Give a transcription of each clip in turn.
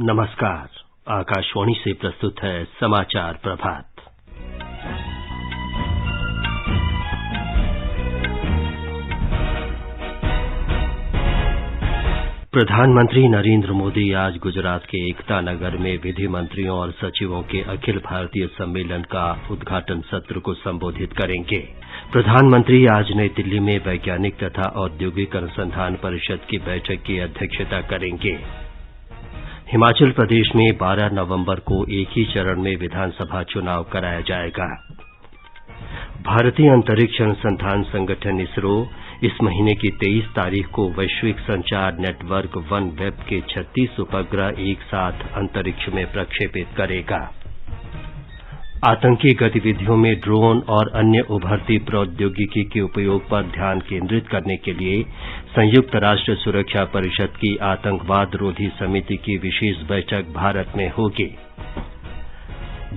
नमस्कार। आकाशवाणी से प्रस्तुत है समाचार प्रभात। प्रधानमंत्री नरेंद्र मोदी आज गुजरात के एकता नगर में विधि मंत्रियों और सचिवों के अखिल भारतीय सम्मेलन का उद्घाटन सत्र को संबोधित करेंगे। प्रधानमंत्री आज नई दिल्ली में वैज्ञानिक तथा औद्योगिक अनुसंधान परिषद की बैठक की अध्यक्षता करेंगे। हिमाचल प्रदेश में 12 नवंबर को एक ही चरण में विधानसभा चुनाव कराया जाएगा। भारतीय अंतरिक्ष अनुसंधान संगठन इसरो इस महीने की 23 तारीख को वैश्विक संचार नेटवर्क वन वेब के 36 उपग्रह एक साथ अंतरिक्ष में प्रक्षेपित करेगा। आतंकी गतिविधियों में ड्रोन और अन्य उभरती प्रौद्योगिकी के उपयोग पर ध्यान केंद्रित करने के लिए संयुक्त राष्ट्र सुरक्षा परिषद की आतंकवाद रोधी समिति की विशेष बैठक भारत में होगी।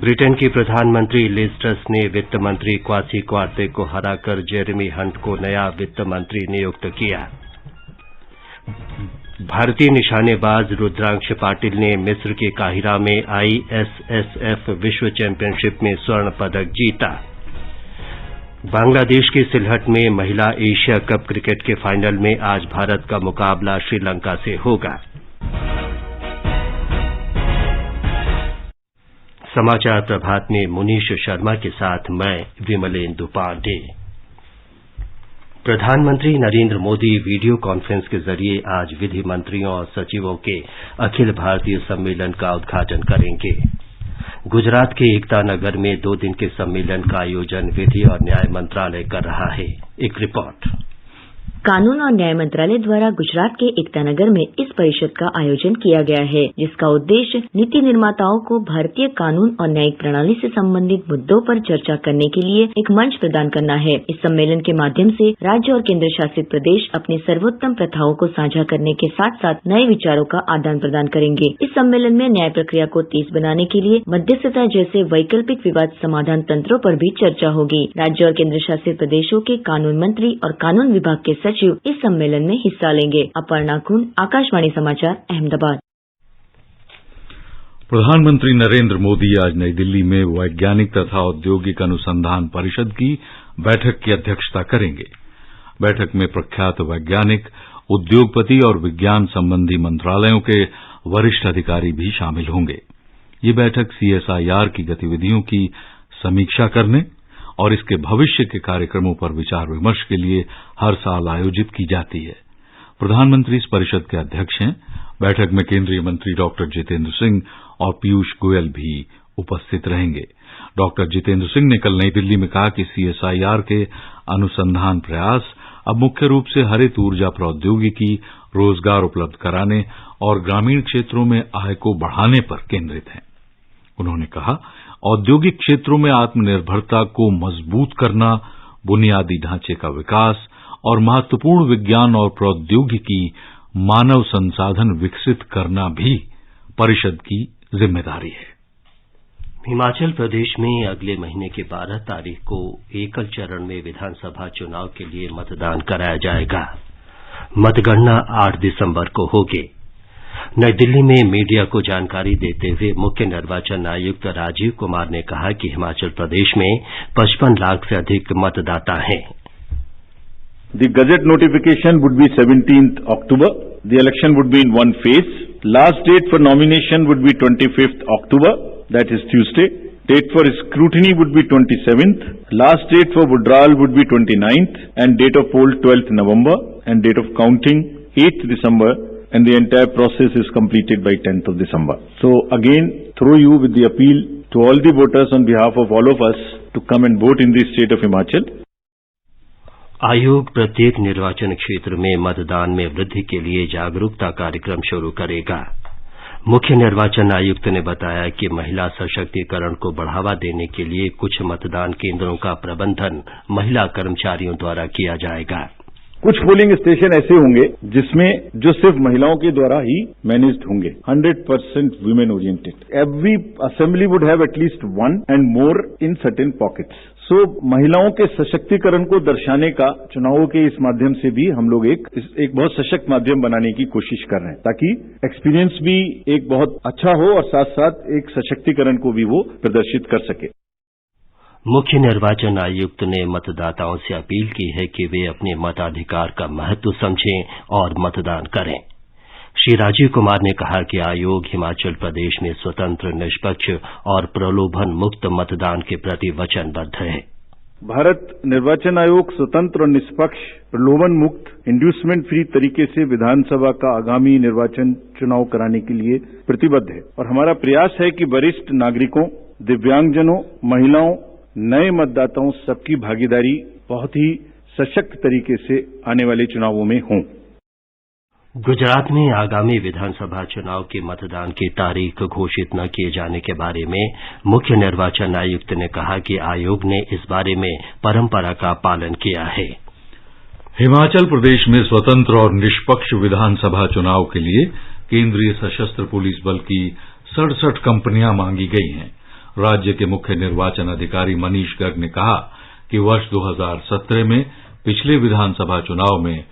ब्रिटेन की प्रधानमंत्री लिज ट्रस ने वित्त मंत्री क्वासी क्वार्ते को हराकर जेरेमी हंट को नया वित्त मंत्री नियुक्त किया। भारतीय निशानेबाज रुद्रांश पाटिल ने मिस्र के काहिरा में ISSF विश्व चैंपियनशिप में स्वर्ण पदक जीता। बांग्लादेश के सिलहट में महिला एशिया कप क्रिकेट के फाइनल में आज भारत का मुकाबला श्रीलंका से होगा। समाचार प्रभात में मुनीश शर्मा के साथ मैं विमलेंदु पांडे। प्रधानमंत्री नरेंद्र मोदी वीडियो कॉन्फ्रेंस के जरिए आज विधि मंत्रियों और सचिवों के अखिल भारतीय सम्मेलन का उद्घाटन करेंगे। गुजरात के एकता नगर में 2 दिन के सम्मेलन का आयोजन विधि और न्याय मंत्रालय कर रहा है। एक रिपोर्ट। कानून और न्याय मंत्रालय द्वारा गुजरात के एकता नगर में इस परिषद का आयोजन किया गया है, जिसका उद्देश्य नीति निर्माताओं को भारतीय कानून और न्यायिक प्रणाली से संबंधित मुद्दों पर चर्चा करने के लिए एक मंच प्रदान करना है। इस सम्मेलन के माध्यम से राज्य और केंद्र शासित प्रदेश अपनी सर्वोत्तम प्रथाओं को साझा करने के साथ साथ नए विचारों का आदान प्रदान करेंगे। इस सम्मेलन में न्याय प्रक्रिया को तेज बनाने के लिए मध्यस्थता जैसे वैकल्पिक विवाद समाधान तंत्रों पर भी चर्चा होगी। राज्य और केंद्र शासित प्रदेशों के कानून मंत्री और कानून विभाग के सचिव इस सम्मेलन में हिस्सा लेंगे। अपर्णा खुन, आकाशवाणी समाचार, अहमदाबाद। प्रधानमंत्री नरेंद्र मोदी आज नई दिल्ली में वैज्ञानिक तथा औद्योगिक अनुसंधान परिषद की बैठक की अध्यक्षता करेंगे। बैठक में प्रख्यात वैज्ञानिक, उद्योगपति और विज्ञान संबंधी मंत्रालयों के वरिष्ठ अधिकारी भी शामिल होंगे। ये बैठक CSIR की गतिविधियों की समीक्षा करने और इसके भविष्य के कार्यक्रमों पर विचार विमर्श के लिए हर साल आयोजित की जाती है। प्रधानमंत्री इस परिषद के अध्यक्ष हैं। बैठक में केंद्रीय मंत्री डॉक्टर जितेंद्र सिंह और पीयूष गोयल भी उपस्थित रहेंगे। डॉक्टर जितेंद्र सिंह ने कल नई दिल्ली में कहा कि CSIR के अनुसंधान प्रयास अब मुख्य रूप से हरित ऊर्जा प्रौद्योगिकी, रोजगार उपलब्ध कराने और ग्रामीण क्षेत्रों में आय को बढ़ाने पर केंद्रित हैं। उन्होंने कहा, औद्योगिक क्षेत्रों में आत्मनिर्भरता को मजबूत करना, बुनियादी ढांचे का विकास और महत्वपूर्ण विज्ञान और प्रौद्योगिकी मानव संसाधन विकसित करना भी परिषद की जिम्मेदारी है। हिमाचल प्रदेश में अगले महीने की 12 तारीख को एकल चरण में विधानसभा चुनाव के लिए मतदान कराया जाएगा। मतगणना 8 दिसंबर को होगी। नई दिल्ली में मीडिया को जानकारी देते हुए मुख्य निर्वाचन आयुक्त राजीव कुमार ने कहा कि हिमाचल प्रदेश में 55 लाख से अधिक मतदाता हैं। The Gazette notification would be 17th October. The election would be in one phase. Last date for nomination would be 25th October, that is Tuesday. Date for scrutiny would be 27th. Last date for withdrawal would be 29th, and date of poll 12th November, and date of counting 8th December, and the entire process is completed by 10th of December. So again, through you with the appeal to all the voters on behalf of all of us to come and vote in the state of Himachal. आयोग प्रत्येक निर्वाचन क्षेत्र में मतदान में वृद्धि के लिए जागरूकता कार्यक्रम शुरू करेगा। मुख्य निर्वाचन आयुक्त ने बताया कि महिला सशक्तिकरण को बढ़ावा देने के लिए कुछ मतदान केंद्रों का प्रबंधन महिला कर्मचारियों द्वारा किया जाएगा। कुछ पोलिंग स्टेशन ऐसे होंगे जिसमें जो सिर्फ महिलाओं के द्वारा ही मैनेज्ड होंगे, 100% women oriented. Every assembly would have at least one and more in certain pockets. So महिलाओं के सशक्तिकरण को दर्शाने का चुनावों के इस माध्यम से भी हम लोग एक बहुत सशक्त माध्यम बनाने की कोशिश कर रहे हैं, ताकि एक्सपीरियंस भी एक बहुत अच्छा हो और साथ साथ एक सशक्तिकरण को भी वो प्रदर्शित कर सके। मुख्य निर्वाचन आयुक्त ने मतदाताओं से अपील की है कि वे अपने मताधिकार का महत्व समझें और मतदान करें। श्री राजीव कुमार ने कहा कि आयोग हिमाचल प्रदेश में स्वतंत्र, निष्पक्ष और प्रलोभन मुक्त मतदान के प्रति वचनबद्ध है। भारत निर्वाचन आयोग स्वतंत्र और निष्पक्ष, प्रलोभन मुक्त, इंड्यूसमेंट फ्री तरीके से विधानसभा का आगामी निर्वाचन चुनाव कराने के लिए प्रतिबद्ध है और हमारा प्रयास है कि वरिष्ठ नागरिकों, दिव्यांगजनों, महिलाओं, नए मतदाताओं सबकी भागीदारी बहुत ही सशक्त तरीके से आने वाले चुनावों में हो। गुजरात में आगामी विधानसभा चुनाव के मतदान की तारीख घोषित न किए जाने के बारे में मुख्य निर्वाचन आयुक्त ने कहा कि आयोग ने इस बारे में परंपरा का पालन किया है। हिमाचल प्रदेश में स्वतंत्र और निष्पक्ष विधानसभा चुनाव के लिए केंद्रीय सशस्त्र पुलिस बल की 67 कंपनियां मांगी गई हैं। राज्य के मुख्य निर्वाचन अधिकारी मनीष गर्ग ने कहा कि वर्ष 2017 में पिछले विधानसभा चुनाव में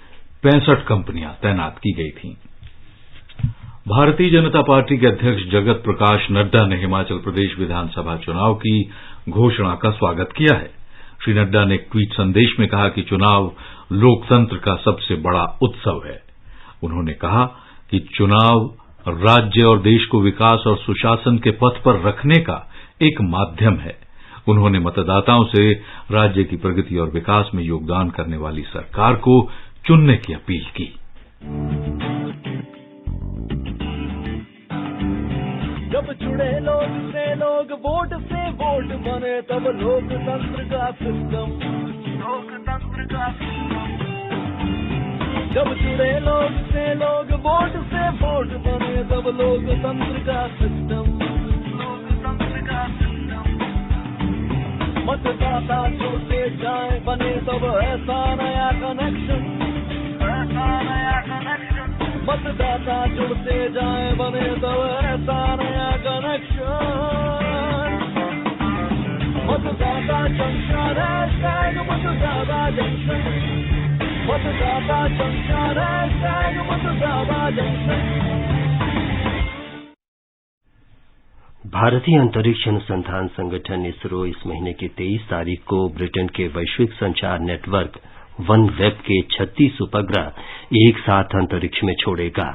65 कंपनियां तैनात की गई थीं। भारतीय जनता पार्टी के अध्यक्ष जगत प्रकाश नड्डा ने हिमाचल प्रदेश विधानसभा चुनाव की घोषणा का स्वागत किया है। श्री नड्डा ने एक ट्वीट संदेश में कहा कि चुनाव लोकतंत्र का सबसे बड़ा उत्सव है। उन्होंने कहा कि चुनाव राज्य और देश को विकास और सुशासन के पथ पर रखने का एक माध्यम है। उन्होंने मतदाताओं से राज्य की प्रगति और विकास में योगदान करने वाली सरकार को चुनने की अपील की। जब जुड़े लोग से लोग वोट से वोट बने, तब लोकतंत्र का सिस्टम, जब जुड़े लोग से लोग वोट से वोट बने, तब लोकतंत्र का सिस्टम, मतदाता जुड़ते जाए बने तब ऐसा नया कनेक्शन, मतदाता जुड़ते जाए बने तब ऐसा नया कनेक्शन, मतदाता जंक्शन हैशटैग मतदाता जंक्शन, मतदाता जंक्शन हैशटैग मतदाता जंक्शन। भारतीय अंतरिक्ष अनुसंधान संगठन इसरो इस महीने की 23 तारीख को ब्रिटेन के वैश्विक संचार नेटवर्क वन वेब के 36 उपग्रह एक साथ अंतरिक्ष में छोड़ेगा।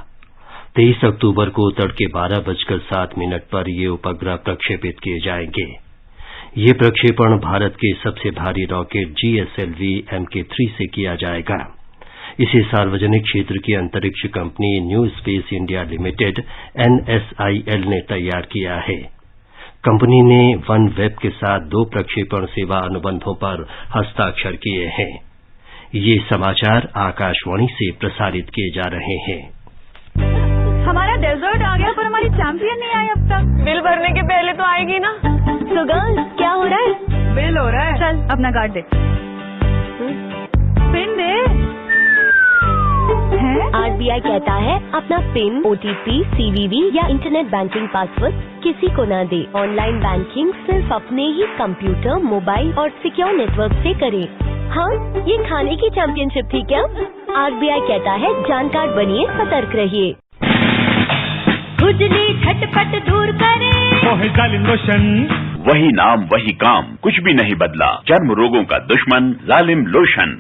23 अक्टूबर को तड़के 12:07 पर ये उपग्रह प्रक्षेपित किए जाएंगे। ये प्रक्षेपण भारत के सबसे भारी रॉकेट GSLV Mk3 से किया जाएगा। इसे सार्वजनिक क्षेत्र की अंतरिक्ष company new space India limited NSIL ने तैयार किया है। कंपनी ने वन वेब के साथ 2 प्रक्षेपण सेवा अनुबंधों पर हस्ताक्षर किए हैं। ये समाचार आकाशवाणी से प्रसारित किए जा रहे हैं। हमारा डेजर्ट आ गया पर हमारी चैंपियन नहीं आई अब तक। बिल भरने के पहले तो आएगी ना। तो गर्ल्स क्या हो रहा है? बिल हो रहा है। चल अपना कार्ड दे। पिन दे। RBI कहता है अपना पिन, OTP, CVV या इंटरनेट बैंकिंग पासवर्ड किसी को ना दे। ऑनलाइन बैंकिंग सिर्फ अपने ही कंप्यूटर, मोबाइल और सिक्योर नेटवर्क से करें। हाँ, ये खाने की चैंपियनशिप थी क्या? RBI कहता है जानकार बनिए, सतर्क रहिए। खुजली झटपट दूर करे, लोशन, वही नाम वही काम, कुछ भी नहीं बदला। चर्म रोगों का दुश्मन जालिम लोशन।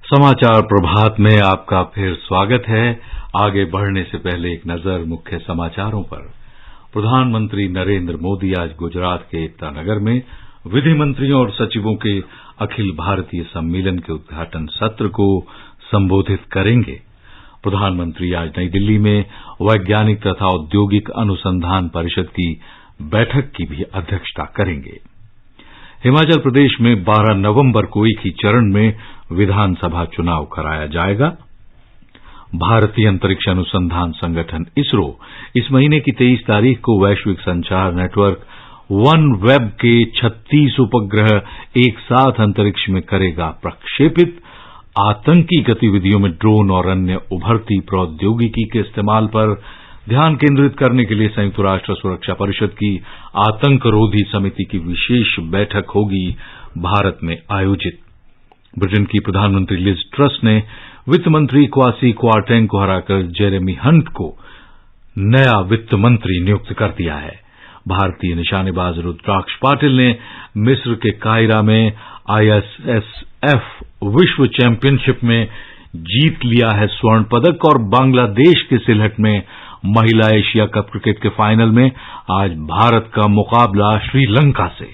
समाचार प्रभात में आपका फिर स्वागत है। आगे बढ़ने से पहले एक नजर मुख्य समाचारों पर। प्रधानमंत्री नरेंद्र मोदी आज गुजरात के एकता नगर में विधि मंत्रियों और सचिवों के अखिल भारतीय सम्मेलन के उद्घाटन सत्र को संबोधित करेंगे। प्रधानमंत्री आज नई दिल्ली में वैज्ञानिक तथा औद्योगिक अनुसंधान परिषद की बैठक की भी अध्यक्षता करेंगे। हिमाचल प्रदेश में 12 नवंबर को एक ही चरण में विधानसभा चुनाव कराया जाएगा। भारतीय अंतरिक्ष अनुसंधान संगठन इसरो इस महीने की 23 तारीख को वैश्विक संचार नेटवर्क वन वेब के 36 उपग्रह एक साथ अंतरिक्ष में करेगा प्रक्षेपित। आतंकी गतिविधियों में ड्रोन और अन्य उभरती प्रौद्योगिकी के इस्तेमाल पर ध्यान केंद्रित करने के लिए संयुक्त राष्ट्र सुरक्षा परिषद की आतंकरोधी समिति की विशेष बैठक होगी भारत में आयोजित। ब्रिटेन की प्रधानमंत्री लिज ट्रस ने वित्त मंत्री क्वासी क्वारटेंग को हराकर जेरेमी हंट को नया वित्त मंत्री नियुक्त कर दिया है। भारतीय निशानेबाज रुद्राक्ष पाटिल ने मिस्र के कायरा में ISSF विश्व चैंपियनशिप में जीत लिया है स्वर्ण पदक और बांग्लादेश के सिलहट में महिला एशिया कप क्रिकेट के फाइनल में आज भारत का मुकाबला श्रीलंका से।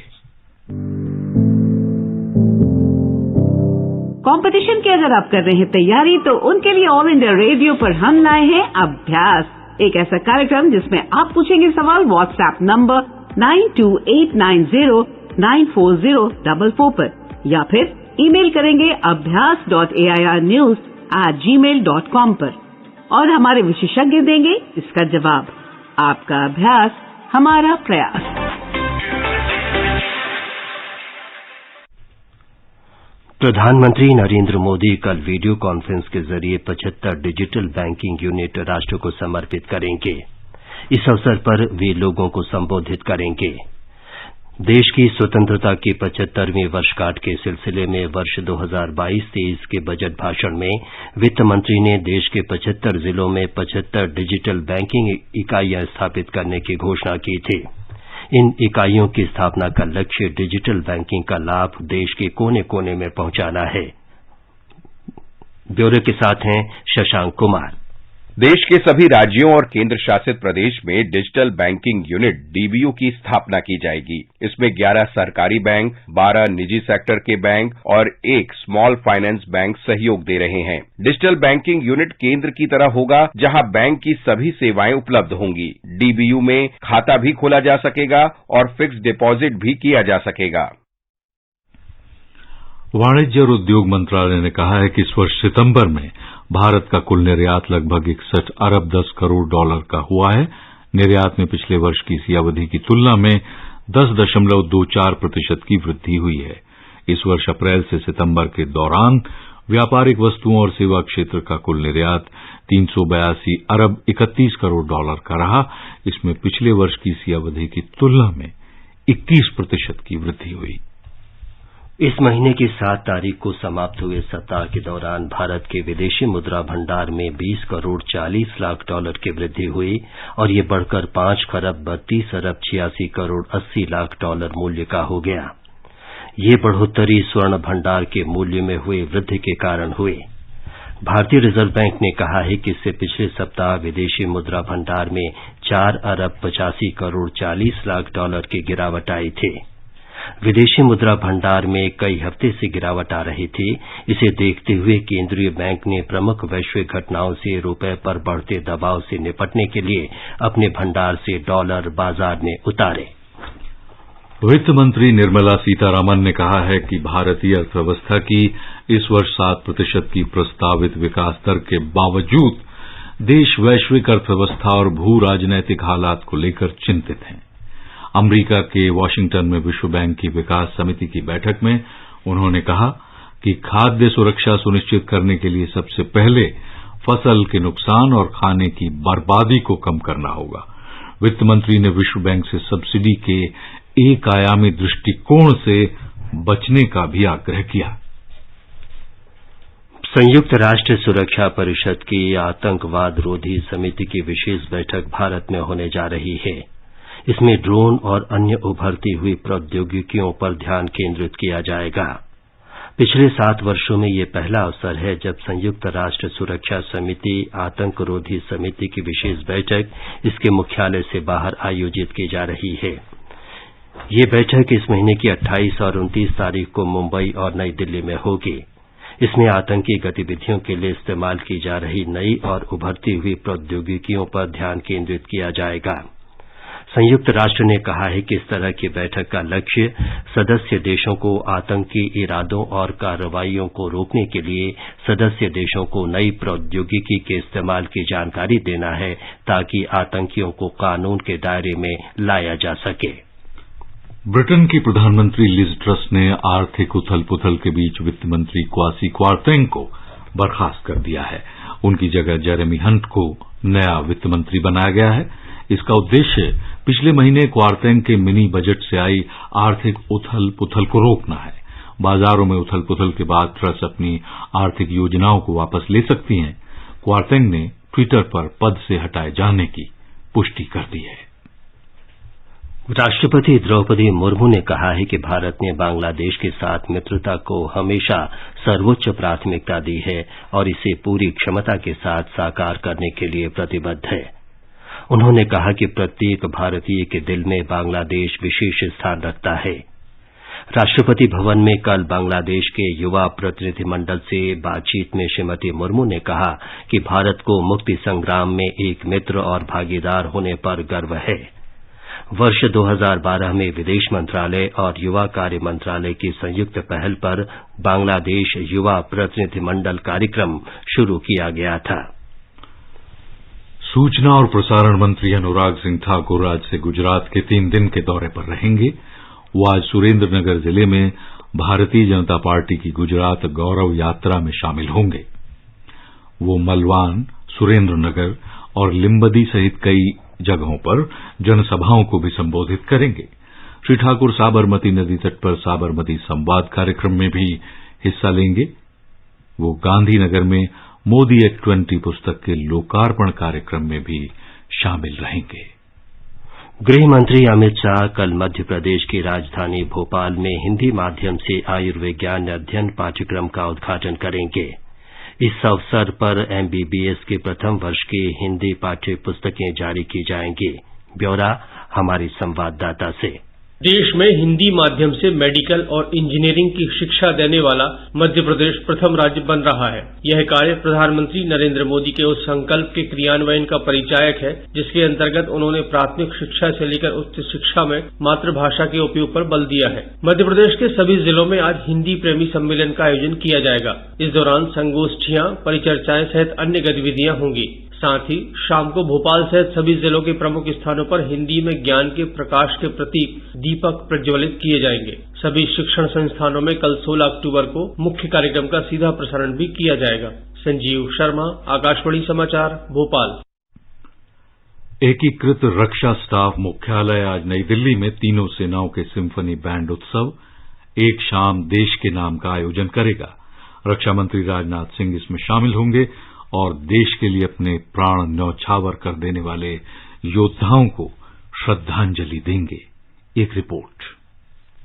कंपटीशन की अगर आप कर रहे हैं तैयारी तो उनके लिए ऑल इंडिया रेडियो पर हम लाए हैं अभ्यास, एक ऐसा कार्यक्रम जिसमें आप पूछेंगे सवाल व्हाट्सएप नंबर 9289094044 पर या फिर ईमेल करेंगे abhyas.airnews@gmail.com पर और हमारे विशेषज्ञ देंगे इसका जवाब। आपका अभ्यास हमारा प्रयास। प्रधानमंत्री नरेंद्र मोदी कल वीडियो कॉन्फ्रेंस के जरिए 75 डिजिटल बैंकिंग यूनिट राष्ट्र को समर्पित करेंगे। इस अवसर पर वे लोगों को संबोधित करेंगे। देश की स्वतंत्रता की 75वीं वर्षगांठ के सिलसिले में वर्ष 2022-23 के बजट भाषण में वित्त मंत्री ने देश के 75 जिलों में 75 डिजिटल बैंकिंग इकाइयां स्थापित करने की घोषणा की थी। इन इकाइयों की स्थापना का लक्ष्य डिजिटल बैंकिंग का लाभ देश के कोने कोने में पहुंचाना है। ब्यौरे के साथ हैं शशांक कुमार। देश के सभी राज्यों और केंद्र शासित प्रदेश में डिजिटल बैंकिंग यूनिट डीबीयू की स्थापना की जाएगी। इसमें 11 सरकारी बैंक, 12 निजी सेक्टर के बैंक और 1 स्मॉल फाइनेंस बैंक सहयोग दे रहे हैं। डिजिटल बैंकिंग यूनिट केंद्र की तरह होगा जहां बैंक की सभी सेवाएं उपलब्ध होंगी। डीबीयू में खाता भी खोला जा सकेगा और फिक्स्ड डिपॉजिट भी किया जा सकेगा। वाणिज्य और उद्योग मंत्रालय ने कहा है कि इस वर्ष सितंबर में भारत का कुल निर्यात लगभग 61 अरब 10 करोड़ डॉलर का हुआ है। निर्यात में पिछले वर्ष की इसी अवधि की तुलना में 10.24% की वृद्धि हुई है। इस वर्ष अप्रैल से सितंबर के दौरान व्यापारिक वस्तुओं और सेवा क्षेत्र का कुल निर्यात 382 अरब 31 करोड़ डॉलर का रहा। इसमें पिछले वर्ष की इसी अवधि की तुलना में 21% की वृद्धि हुई। इस महीने की 7 तारीख को समाप्त हुए सप्ताह के दौरान भारत के विदेशी मुद्रा भंडार में 20 करोड़ 40 लाख डॉलर की वृद्धि हुई और ये बढ़कर 5 खरब 32 अरब 86 करोड़ 80 लाख डॉलर मूल्य का हो गया। ये बढ़ोतरी स्वर्ण भंडार के मूल्य में हुई वृद्धि के कारण हुई। भारतीय रिजर्व बैंक ने कहा है कि इससे पिछले सप्ताह विदेशी मुद्रा भंडार में 4 अरब 85 करोड़ 40 लाख डॉलर की गिरावट आई थी। विदेशी मुद्रा भंडार में कई हफ्ते से गिरावट आ रही थी। इसे देखते हुए केंद्रीय बैंक ने प्रमुख वैश्विक घटनाओं से रुपए पर बढ़ते दबाव से निपटने के लिए अपने भंडार से डॉलर बाजार में उतारे। वित्त मंत्री निर्मला सीतारामन ने कहा है कि भारतीय अर्थव्यवस्था की इस वर्ष 7% की प्रस्तावित विकास दर के बावजूद देश वैश्विक अर्थव्यवस्था और भू राजनैतिक हालात को लेकर चिंतित है। अमेरिका के वाशिंगटन में विश्व बैंक की विकास समिति की बैठक में उन्होंने कहा कि खाद्य सुरक्षा सुनिश्चित करने के लिए सबसे पहले फसल के नुकसान और खाने की बर्बादी को कम करना होगा। वित्त मंत्री ने विश्व बैंक से सब्सिडी के एक आयामी दृष्टिकोण से बचने का भी आग्रह किया। संयुक्त राष्ट्र सुरक्षा परिषद की आतंकवाद रोधी समिति की विशेष बैठक भारत में होने जा रही है। इसमें ड्रोन और अन्य उभरती हुई प्रौद्योगिकियों पर ध्यान केंद्रित किया जाएगा। पिछले 7 वर्षों में ये पहला अवसर है जब संयुक्त राष्ट्र सुरक्षा समिति आतंकरोधी समिति की विशेष बैठक इसके मुख्यालय से बाहर आयोजित की जा रही है। ये बैठक इस महीने की 28 और 29 तारीख को मुंबई और नई दिल्ली में होगी। इसमें आतंकी गतिविधियों के लिए इस्तेमाल की जा रही नई और उभरती हुई प्रौद्योगिकियों पर ध्यान केंद्रित किया जाएगा। संयुक्त राष्ट्र ने कहा है कि इस तरह की बैठक का लक्ष्य सदस्य देशों को आतंकी इरादों और कार्रवाइयों को रोकने के लिए सदस्य देशों को नई प्रौद्योगिकी के इस्तेमाल की जानकारी देना है ताकि आतंकियों को कानून के दायरे में लाया जा सके। ब्रिटेन की प्रधानमंत्री लिज ट्रस ने आर्थिक उथल पुथल के बीच वित्त मंत्री क्वासी क्वारतेंग को बर्खास्त कर दिया है। उनकी जगह जेरेमी हंट को नया वित्त मंत्री बनाया गया है। इसका उद्देश्य पिछले महीने क्वारतेंग के मिनी बजट से आई आर्थिक उथल पुथल को रोकना है। बाजारों में उथल पुथल के बाद ट्रस अपनी आर्थिक योजनाओं को वापस ले सकती हैं। क्वारतेंग ने ट्विटर पर पद से हटाए जाने की पुष्टि कर दी है। राष्ट्रपति द्रौपदी मुर्मू ने कहा है कि भारत ने बांग्लादेश के साथ मित्रता को हमेशा सर्वोच्च प्राथमिकता दी है और इसे पूरी क्षमता के साथ साकार करने के लिए प्रतिबद्ध है। उन्होंने कहा कि प्रत्येक भारतीय के दिल में बांग्लादेश विशेष स्थान रखता है। राष्ट्रपति भवन में कल बांग्लादेश के युवा प्रतिनिधिमंडल से बातचीत में श्रीमती मुर्मू ने कहा कि भारत को मुक्ति संग्राम में एक मित्र और भागीदार होने पर गर्व है। वर्ष 2012 में विदेश मंत्रालय और युवा कार्य मंत्रालय की संयुक्त पहल पर बांग्लादेश युवा प्रतिनिधिमंडल कार्यक्रम शुरू किया गया था। सूचना और प्रसारण मंत्री अनुराग सिंह ठाकुर आज से गुजरात के 3 दिन के दौरे पर रहेंगे। वो आज सुरेंद्रनगर जिले में भारतीय जनता पार्टी की गुजरात गौरव यात्रा में शामिल होंगे। वो मलवान, सुरेंद्रनगर और लिम्बदी सहित कई जगहों पर जनसभाओं को भी संबोधित करेंगे। श्री ठाकुर साबरमती नदी तट पर साबरमती संवाद कार्यक्रम में भी हिस्सा लेंगे। वो गांधीनगर में मोदी एक्ट 20 पुस्तक के लोकार्पण कार्यक्रम में भी शामिल रहेंगे। गृह मंत्री अमित शाह कल मध्य प्रदेश की राजधानी भोपाल में हिंदी माध्यम से आयुर्विज्ञान अध्ययन पाठ्यक्रम का उद्घाटन करेंगे। इस अवसर पर MBBS के प्रथम वर्ष की हिंदी पाठ्य पुस्तकें जारी की जाएंगी। ब्यौरा हमारे संवाददाता से। देश में हिंदी माध्यम से मेडिकल और इंजीनियरिंग की शिक्षा देने वाला मध्य प्रदेश प्रथम राज्य बन रहा है। यह कार्य प्रधानमंत्री नरेंद्र मोदी के उस संकल्प के क्रियान्वयन का परिचायक है जिसके अंतर्गत उन्होंने प्राथमिक शिक्षा से लेकर उच्च शिक्षा में मातृभाषा के उपयोग पर बल दिया है। मध्य प्रदेश के सभी जिलों में आज हिंदी प्रेमी सम्मेलन का आयोजन किया जाएगा। इस दौरान संगोष्ठियां, परिचर्चाएं सहित अन्य गतिविधियां होंगी। साथ ही शाम को भोपाल सहित सभी जिलों के प्रमुख स्थानों पर हिंदी में ज्ञान के प्रकाश के प्रतीक दीपक प्रज्वलित किए जाएंगे। सभी शिक्षण संस्थानों में कल 16 अक्टूबर को मुख्य कार्यक्रम का सीधा प्रसारण भी किया जाएगा। संजीव शर्मा, आकाशवाणी समाचार, भोपाल। एकीकृत रक्षा स्टाफ मुख्यालय आज नई दिल्ली में तीनों सेनाओं के सिम्फनी बैंड उत्सव एक शाम देश के नाम का आयोजन करेगा। रक्षा मंत्री राजनाथ सिंह इसमें शामिल होंगे और देश के लिए अपने प्राण न्यौछावर कर देने वाले योद्धाओं को श्रद्धांजलि देंगे। एक रिपोर्ट।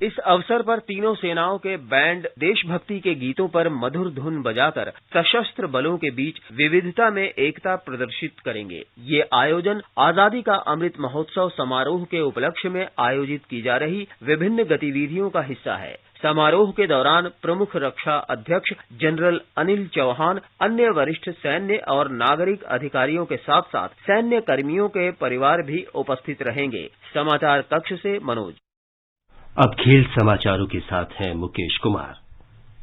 इस अवसर पर तीनों सेनाओं के बैंड देशभक्ति के गीतों पर मधुर धुन बजाकर सशस्त्र बलों के बीच विविधता में एकता प्रदर्शित करेंगे। ये आयोजन आजादी का अमृत महोत्सव समारोह के उपलक्ष्य में आयोजित की जा रही विभिन्न गतिविधियों का हिस्सा है। समारोह के दौरान प्रमुख रक्षा अध्यक्ष जनरल अनिल चौहान, अन्य वरिष्ठ सैन्य और नागरिक अधिकारियों के साथ साथ सैन्य कर्मियों के परिवार भी उपस्थित रहेंगे। समाचार कक्ष से मनोज। अब खेल समाचारों के साथ हैं मुकेश कुमार।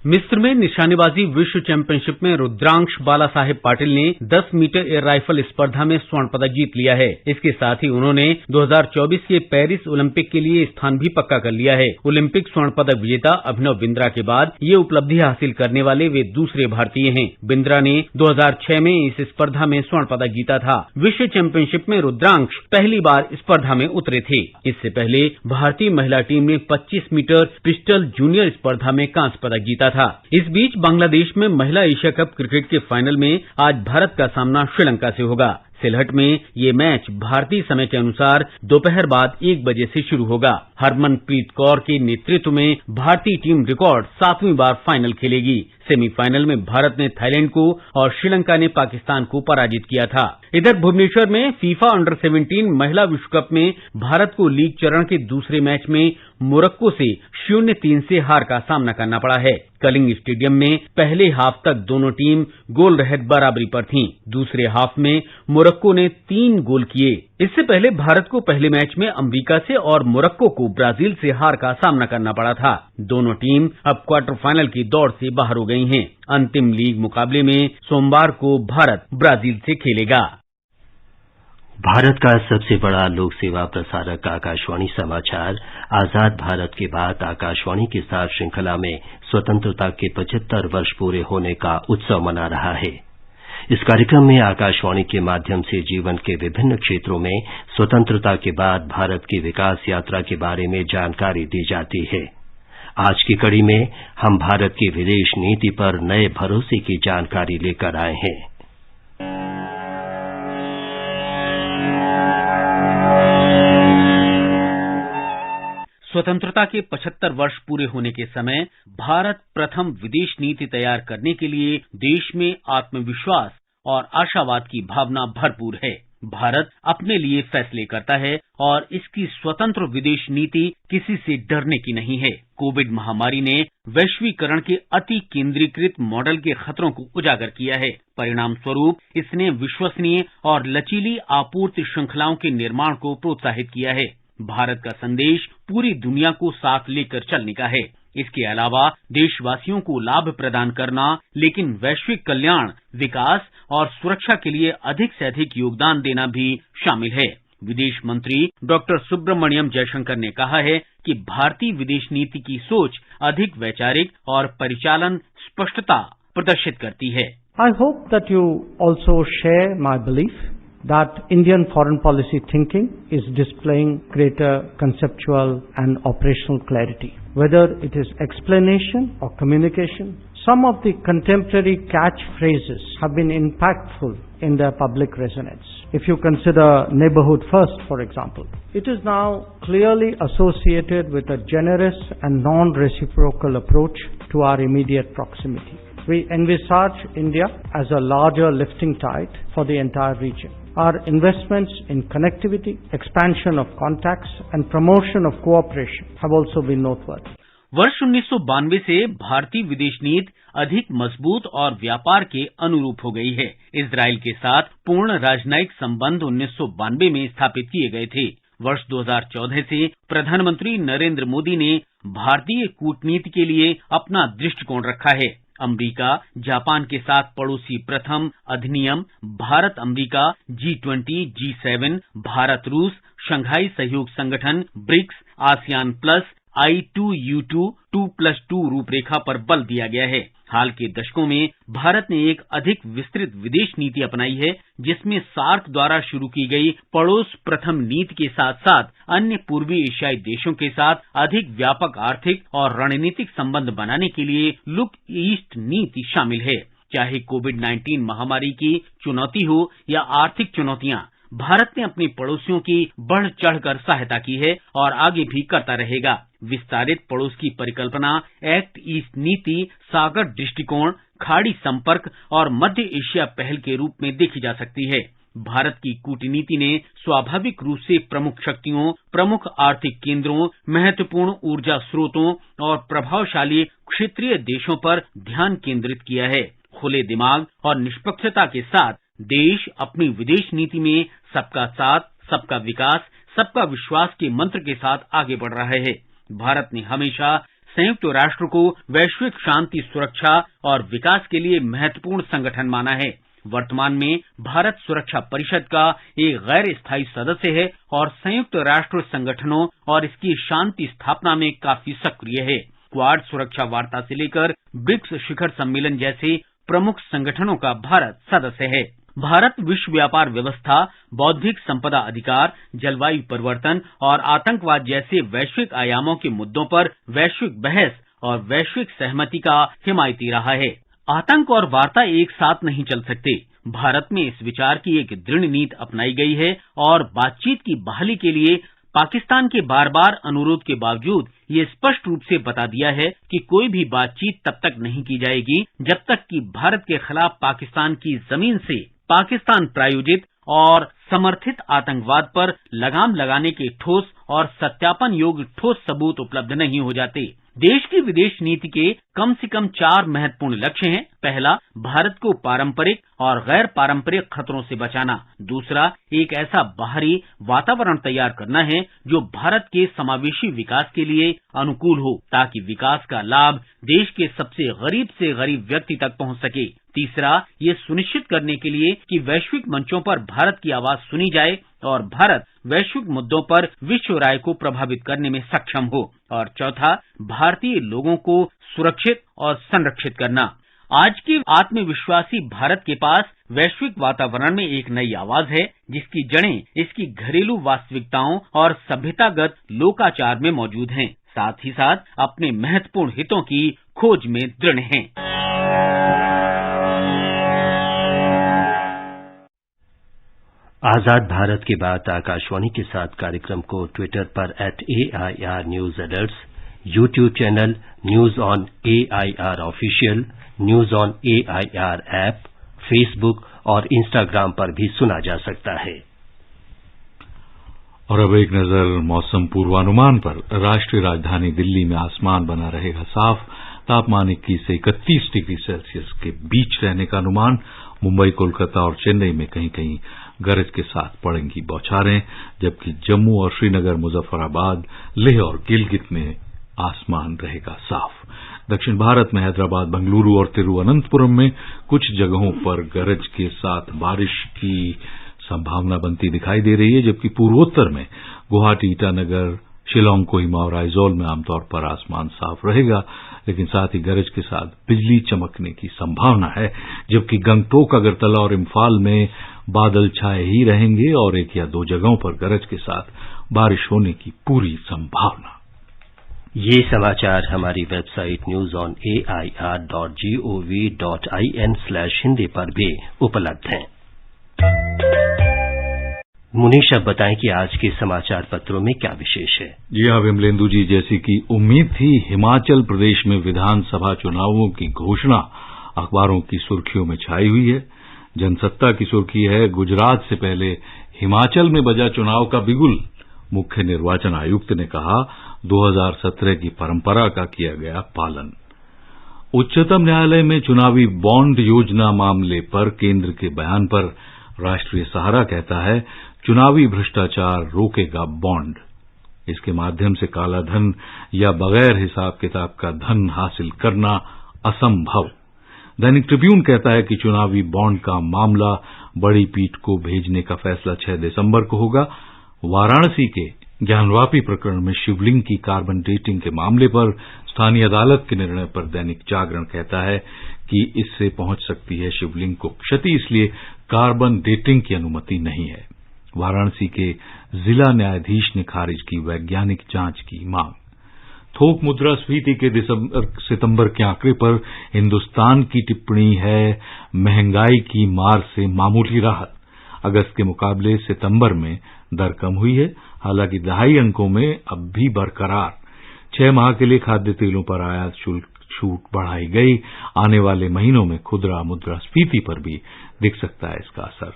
मिस्र में निशानेबाजी विश्व चैंपियनशिप में रुद्रांश बाला साहेब पाटिल ने 10 मीटर एयर राइफल स्पर्धा में स्वर्ण पदक जीत लिया है। इसके साथ ही उन्होंने 2024 के पेरिस ओलंपिक के लिए स्थान भी पक्का कर लिया है। ओलंपिक स्वर्ण पदक विजेता अभिनव बिंद्रा के बाद ये उपलब्धि हासिल करने वाले वे दूसरे भारतीय हैं। बिंद्रा ने 2006 में इस स्पर्धा में स्वर्ण पदक जीता था। विश्व चैंपियनशिप में रुद्रांश पहली बार स्पर्धा में उतरे थे। इससे पहले भारतीय महिला टीम ने 25 मीटर पिस्टल जूनियर स्पर्धा में कांस्य पदक जीता था। इस बीच बांग्लादेश में महिला एशिया कप क्रिकेट के फाइनल में आज भारत का सामना श्रीलंका से होगा। सिलहट में ये मैच भारतीय समय के अनुसार दोपहर बाद 1 बजे से शुरू होगा। हरमनप्रीत कौर के नेतृत्व में भारतीय टीम रिकॉर्ड 7वीं बार फाइनल खेलेगी। सेमीफाइनल में भारत ने थाईलैंड को और श्रीलंका ने पाकिस्तान को पराजित किया था। इधर भुवनेश्वर में फीफा अंडर 17 महिला विश्व कप में भारत को लीग चरण के दूसरे मैच में मोरक्को से 0-3 से हार का सामना करना पड़ा है। कलिंग स्टेडियम में पहले हाफ तक दोनों टीम गोल रहित बराबरी पर थीं। दूसरे हाफ में मोरक्को ने 3 गोल किए। इससे पहले भारत को पहले मैच में अमेरिका से और मोरक्को को ब्राजील से हार का सामना करना पड़ा था। दोनों टीम अब क्वार्टर फाइनल की दौड़ से बाहर हो गई हैं। अंतिम लीग मुकाबले में सोमवार को भारत ब्राजील से खेलेगा। भारत का सबसे बड़ा लोक सेवा प्रसारक आकाशवाणी समाचार आजाद भारत के बाद आकाशवाणी के साथ श्रृंखला में स्वतंत्रता के 75 वर्ष पूरे होने का उत्सव मना रहा है। इस कार्यक्रम में आकाशवाणी के माध्यम से जीवन के विभिन्न क्षेत्रों में स्वतंत्रता के बाद भारत की विकास यात्रा के बारे में जानकारी दी जाती है। आज की कड़ी में हम भारत की विदेश नीति पर नए भरोसे की जानकारी लेकर आए हैं। स्वतंत्रता के 75 वर्ष पूरे होने के समय भारत प्रथम विदेश नीति तैयार करने के लिए देश में आत्मविश्वास और आशावाद की भावना भरपूर है। भारत अपने लिए फैसले करता है और इसकी स्वतंत्र विदेश नीति किसी से डरने की नहीं है। कोविड महामारी ने वैश्वीकरण के अति केंद्रीकृत मॉडल के खतरों को उजागर किया है। परिणाम स्वरूप इसने विश्वसनीय और लचीली आपूर्ति श्रृंखलाओं के निर्माण को प्रोत्साहित किया है। भारत का संदेश पूरी दुनिया को साथ लेकर चलने का है। इसके अलावा देशवासियों को लाभ प्रदान करना, लेकिन वैश्विक कल्याण, विकास और सुरक्षा के लिए अधिक से अधिक योगदान देना भी शामिल है। विदेश मंत्री डॉक्टर सुब्रमण्यम जयशंकर ने कहा है कि भारतीय विदेश नीति की सोच अधिक वैचारिक और परिचालन स्पष्टता प्रदर्शित करती है। I hope that you also share my belief that Indian foreign policy thinking is displaying greater conceptual and operational clarity. Whether it is explanation or communication, some of the contemporary catchphrases have been impactful in their public resonance. If you consider neighborhood first, for example, it is now clearly associated with a generous and non-reciprocal approach to our immediate proximity. We envisage India as a larger lifting tide for the entire region. Our investments in connectivity, expansion of contacts and promotion of cooperation have also been noteworthy. वर्ष 1992 से भारतीय विदेश नीति अधिक मजबूत और व्यापार के अनुरूप हो गई है। इजराइल के साथ पूर्ण राजनयिक संबंध 1992 में स्थापित किए गए थे। वर्ष 2014 से प्रधानमंत्री नरेंद्र मोदी ने भारतीय कूटनीति के लिए अपना दृष्टिकोण रखा है। अमेरिका, जापान के साथ पड़ोसी प्रथम अधिनियम, Bharat America, G20, G7, Bharat रूस, शंघाई सहयोग संगठन, ब्रिक्स, आसियान प्लस, I2U2 2+2 रूपरेखा पर बल दिया गया है। हाल के दशकों में भारत ने एक अधिक विस्तृत विदेश नीति अपनाई है, जिसमें सार्क द्वारा शुरू की गई पड़ोस प्रथम नीति के साथ साथ अन्य पूर्वी एशियाई देशों के साथ अधिक व्यापक आर्थिक और रणनीतिक संबंध बनाने के लिए लुक ईस्ट नीति शामिल है। चाहे कोविड-19 महामारी की चुनौती हो या आर्थिक चुनौतियां, भारत ने अपने पड़ोसियों की बढ़ चढ़कर सहायता की है और आगे भी करता रहेगा। विस्तारित पड़ोस की परिकल्पना एक्ट ईस्ट नीति, सागर दृष्टिकोण, खाड़ी संपर्क और मध्य एशिया पहल के रूप में देखी जा सकती है। भारत की कूटनीति ने स्वाभाविक रूप से प्रमुख शक्तियों, प्रमुख आर्थिक केंद्रों, महत्वपूर्ण ऊर्जा स्रोतों और प्रभावशाली क्षेत्रीय देशों पर ध्यान केंद्रित किया है। खुले दिमाग और निष्पक्षता के साथ देश अपनी विदेश नीति में सबका साथ, सबका विकास, सबका विश्वास के मंत्र के साथ आगे बढ़ रहा है। भारत ने हमेशा संयुक्त राष्ट्र को वैश्विक शांति, सुरक्षा और विकास के लिए महत्वपूर्ण संगठन माना है। वर्तमान में भारत सुरक्षा परिषद का एक गैर स्थायी सदस्य है और संयुक्त राष्ट्र संगठनों और इसकी शांति स्थापना में काफी सक्रिय है। क्वाड सुरक्षा वार्ता से लेकर ब्रिक्स शिखर सम्मेलन जैसे प्रमुख संगठनों का भारत सदस्य है। भारत विश्व व्यापार व्यवस्था, बौद्धिक संपदा अधिकार, जलवायु परिवर्तन और आतंकवाद जैसे वैश्विक आयामों के मुद्दों पर वैश्विक बहस और वैश्विक सहमति का हिमायती रहा है। आतंक और वार्ता एक साथ नहीं चल सकते। भारत में इस विचार की एक दृढ़ नीति अपनाई गई है और बातचीत की बहाली के लिए पाकिस्तान के बार बार अनुरोध के बावजूद ये स्पष्ट रूप से बता दिया है कि कोई भी बातचीत तब तक नहीं की जाएगी जब तक कि भारत के खिलाफ पाकिस्तान की जमीन से पाकिस्तान प्रायोजित और समर्थित आतंकवाद पर लगाम लगाने के ठोस और सत्यापन योग्य ठोस सबूत उपलब्ध नहीं हो जाते। देश की विदेश नीति के कम से कम 4 महत्वपूर्ण लक्ष्य हैं। पहला, भारत को पारंपरिक और गैर पारंपरिक खतरों से बचाना। दूसरा, एक ऐसा बाहरी वातावरण तैयार करना है जो भारत के समावेशी विकास के लिए अनुकूल हो, ताकि विकास का लाभ देश के सबसे गरीब से गरीब व्यक्ति तक पहुंच सके। तीसरा, ये सुनिश्चित करने के लिए कि वैश्विक मंचों पर भारत की आवाज सुनी जाए और भारत वैश्विक मुद्दों पर विश्व राय को प्रभावित करने में सक्षम हो। और चौथा, भारतीय लोगों को सुरक्षित और संरक्षित करना। आज के आत्मविश्वासी भारत के पास वैश्विक वातावरण में एक नई आवाज है, जिसकी जड़ें इसकी घरेलू वास्तविकताओं और सभ्यतागत लोकाचार में मौजूद हैं, साथ ही साथ अपने महत्वपूर्ण हितों की खोज में दृढ़ हैं। आजाद भारत की बात आकाशवाणी के साथ कार्यक्रम को ट्विटर पर @AIR News Alerts, YouTube channel news on AIR official, news on AIR app, Facebook और इंस्टाग्राम पर भी सुना जा सकता है। और अब एक नजर मौसम पूर्वानुमान पर। राष्ट्रीय राजधानी दिल्ली में आसमान बना रहेगा साफ, तापमान 21 से 31 डिग्री सेल्सियस के बीच रहने का अनुमान। मुंबई, कोलकाता और चेन्नई में कहीं कहीं गरज के साथ पड़ेंगी बौछारें, जबकि जम्मू और श्रीनगर, मुजफ्फराबाद, लेह और गिलगित में आसमान रहेगा साफ। दक्षिण भारत में हैदराबाद, बेंगलुरु और तिरुवनंतपुरम में कुछ जगहों पर गरज के साथ बारिश की संभावना बनती दिखाई दे रही है, जबकि पूर्वोत्तर में गुवाहाटी, ईटानगर, शिलांग, कोहिमा और आइजोल में आमतौर पर आसमान साफ रहेगा, लेकिन साथ ही गरज के साथ बिजली चमकने की संभावना है, जबकि गंगटोक, अगरतला और इम्फाल में बादल छाए ही रहेंगे और एक या दो जगहों पर गरज के साथ बारिश होने की पूरी संभावना। ये समाचार हमारी वेबसाइट newsonair.gov.in/hindi पर भी उपलब्ध हैं। मुनीश, अब बताएं कि आज के समाचार पत्रों में क्या विशेष है। जी हाँ विमलेंदु जी, जैसी कि उम्मीद थी, हिमाचल प्रदेश में विधानसभा चुनावों की घोषणा अखबारों की सुर्खियों में छाई हुई है। जनसत्ता की सुर्खी है, गुजरात से पहले हिमाचल में बजा चुनाव का बिगुल। मुख्य निर्वाचन आयुक्त ने कहा, 2017 की परंपरा का किया गया पालन। उच्चतम न्यायालय में चुनावी बॉन्ड योजना मामले पर केंद्र के बयान पर राष्ट्रीय सहारा कहता है, चुनावी भ्रष्टाचार रोकेगा बॉन्ड। इसके माध्यम से काला धन या बगैर हिसाब किताब का धन हासिल करना असंभव। दैनिक ट्रिब्यून कहता है कि चुनावी बॉन्ड का मामला बड़ी पीठ को भेजने का फैसला 6 दिसंबर को होगा। वाराणसी के ज्ञानवापी प्रकरण में शिवलिंग की कार्बन डेटिंग के मामले पर स्थानीय अदालत के निर्णय पर दैनिक जागरण कहता है कि इससे पहुंच सकती है शिवलिंग को क्षति, इसलिए कार्बन डेटिंग की अनुमति नहीं है। वाराणसी के जिला न्यायाधीश ने खारिज की वैज्ञानिक जांच की मांग। थोक मुद्रास्फीति के सितंबर के आंकड़े पर हिंदुस्तान की टिप्पणी है, महंगाई की मार से मामूली राहत। अगस्त के मुकाबले सितंबर में दर कम हुई है, हालांकि दहाई अंकों में अब भी बरकरार। 6 माह के लिए खाद्य तेलों पर आयात शुल्क छूट बढ़ाई गई। आने वाले महीनों में खुदरा मुद्रास्फीति पर भी दिख सकता है इसका असर।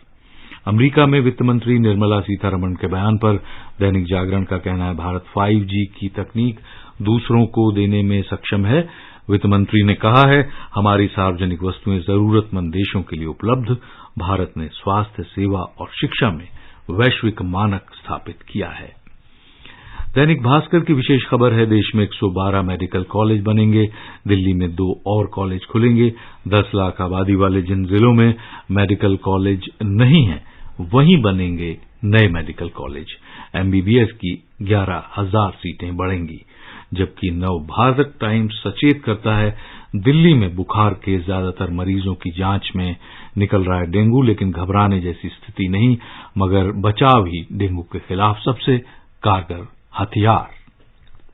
अमेरिका में वित्त मंत्री निर्मला सीतारमण के बयान पर दैनिक जागरण का कहना है, भारत 5G की तकनीक दूसरों को देने में सक्षम है। वित्त मंत्री ने कहा है, हमारी सार्वजनिक वस्तुएं जरूरतमंद देशों के लिए उपलब्ध। भारत ने स्वास्थ्य सेवा और शिक्षा में वैश्विक मानक स्थापित किया है। दैनिक भास्कर की विशेष खबर है, देश में 112 मेडिकल कॉलेज बनेंगे, दिल्ली में 2 और कॉलेज खुलेंगे। 10 लाख आबादी वाले जिन जिलों में मेडिकल कॉलेज नहीं है, वहीं बनेंगे नए मेडिकल कॉलेज। MBBS की 11,000 सीटें बढ़ेंगी। जबकि नव भारत टाइम्स सचेत करता है, दिल्ली में बुखार के ज्यादातर मरीजों की जांच में निकल रहा है डेंगू, लेकिन घबराने जैसी स्थिति नहीं, मगर बचाव ही डेंगू के खिलाफ सबसे कारगर हथियार।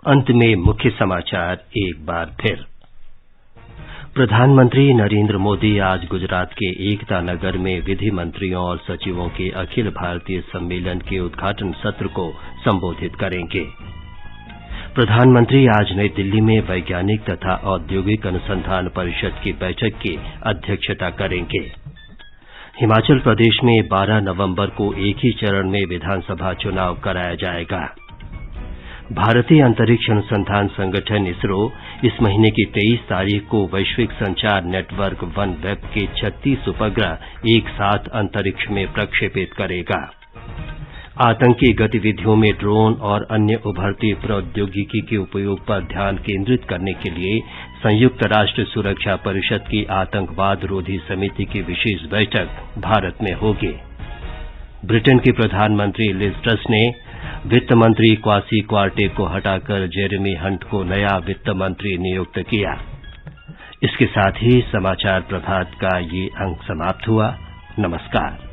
अंत में मुख्य समाचार एक बार फिर। प्रधानमंत्री नरेंद्र मोदी आज गुजरात के एकता नगर में विधि मंत्रियों और सचिवों के अखिल भारतीय सम्मेलन के उद्घाटन सत्र को संबोधित करेंगे। प्रधानमंत्री आज नई दिल्ली में वैज्ञानिक तथा औद्योगिक अनुसंधान परिषद की बैठक की अध्यक्षता करेंगे। हिमाचल प्रदेश में 12 नवंबर को एक ही चरण में विधानसभा चुनाव कराया जाएगा। भारतीय अंतरिक्ष अनुसंधान संगठन इसरो इस महीने की 23 तारीख को वैश्विक संचार नेटवर्क वन वेब के 36 उपग्रह एक साथ अंतरिक्ष में प्रक्षेपित करेगा। आतंकी गतिविधियों में ड्रोन और अन्य उभरती प्रौद्योगिकी के उपयोग पर ध्यान केंद्रित करने के लिए संयुक्त राष्ट्र सुरक्षा परिषद की आतंकवाद रोधी समिति की विशेष बैठक भारत में होगी। ब्रिटेन की प्रधानमंत्री लिज ट्रस ने वित्त मंत्री क्वासी क्वार्टेक को हटाकर जेरेमी हंट को नया वित्त मंत्री नियुक्त किया। इसके साथ ही समाचार प्रभात का ये अंक समाप्त हुआ। नमस्कार।